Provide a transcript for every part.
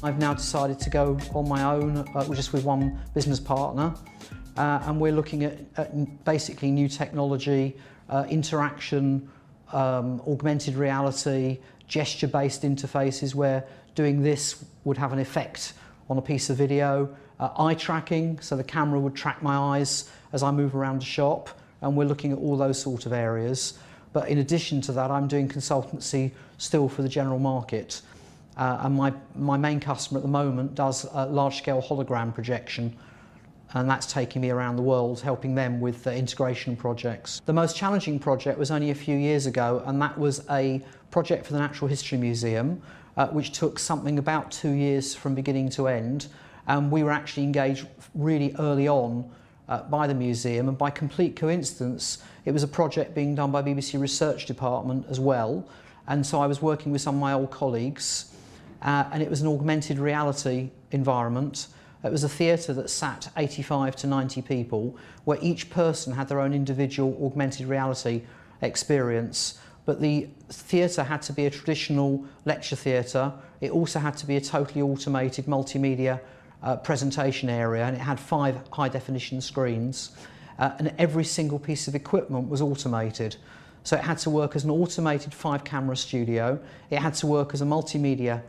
I've now decided to go on my own, just with one business partner, and we're looking at basically new technology, interaction, augmented reality, gesture-based interfaces where doing this would have an effect on a piece of video, eye tracking, so the camera would track my eyes as I move around the shop, and we're looking at all those sort of areas. But in addition to that, I'm doing consultancy still for the general market. And my main customer at the moment does large-scale hologram projection, and that's taking me around the world, helping them with integration projects. The most challenging project was only a few years ago, and that was a project for the Natural History Museum, which took something about 2 years from beginning to end. And we were actually engaged really early on by the museum, and by complete coincidence, it was a project being done by BBC Research Department as well. And so I was working with some of my old colleagues, and it was an augmented reality environment. It was a theatre that sat 85 to 90 people, where each person had their own individual augmented reality experience. But the theatre had to be a traditional lecture theatre. It also had to be a totally automated multimedia presentation area, and it had 5 high-definition screens, and every single piece of equipment was automated. So it had to work as an automated 5-camera studio. It had to work as a multimedia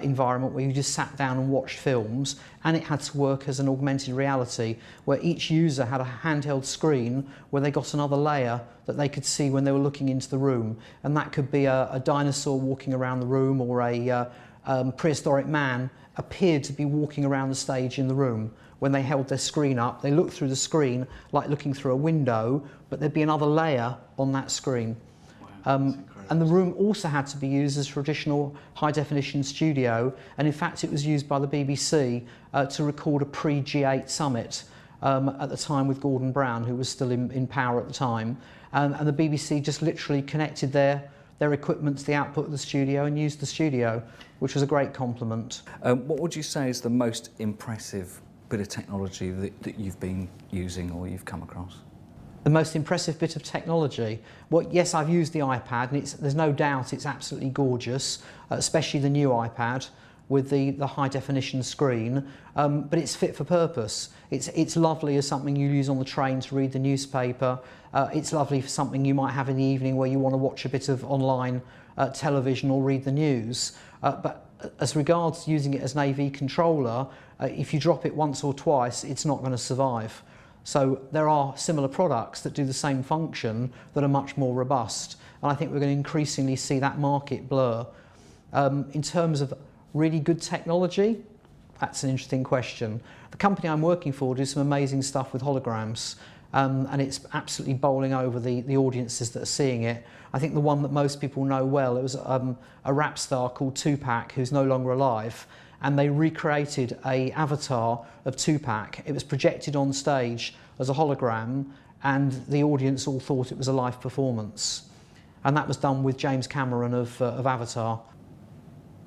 environment where you just sat down and watched films, and it had to work as an augmented reality where each user had a handheld screen where they got another layer that they could see when they were looking into the room, and that could be a dinosaur walking around the room, or a prehistoric man appeared to be walking around the stage in the room. When they held their screen up, they looked through the screen like looking through a window, but there'd be another layer on that screen. Wow, and the room also had to be used as a traditional high-definition studio, and in fact it was used by the BBC to record a pre-G8 summit at the time with Gordon Brown, who was still in power at the time. And the BBC just literally connected their equipment to the output of the studio and used the studio, which was a great compliment. What would you say is the most impressive bit of technology that you've been using or you've come across? The most impressive bit of technology? Well, yes, I've used the iPad, and there's no doubt it's absolutely gorgeous, especially the new iPad with the high-definition screen, but it's fit for purpose. It's lovely as something you use on the train to read the newspaper. It's lovely for something you might have in the evening where you want to watch a bit of online television or read the news. But as regards using it as an AV controller, if you drop it once or twice, it's not going to survive. So there are similar products that do the same function that are much more robust, and I think we're going to increasingly see that market blur. In terms of really good technology, that's an interesting question. The company I'm working for does some amazing stuff with holograms, and it's absolutely bowling over the audiences that are seeing it. I think the one that most people know well, it was a rap star called Tupac, who's no longer alive, and they recreated an avatar of Tupac. It was projected on stage as a hologram, and the audience all thought it was a live performance. And that was done with James Cameron of Avatar.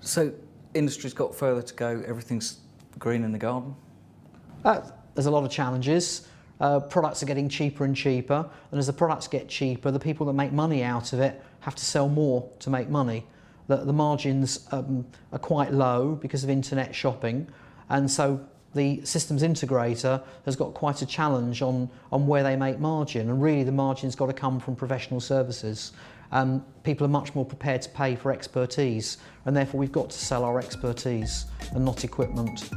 So, industry's got further to go, everything's green in the garden? There's a lot of challenges. Products are getting cheaper and cheaper, and as the products get cheaper, the people that make money out of it have to sell more to make money. The margins are quite low because of internet shopping, and so the systems integrator has got quite a challenge on where they make margin, and really the margin's got to come from professional services. People are much more prepared to pay for expertise, and therefore we've got to sell our expertise and not equipment.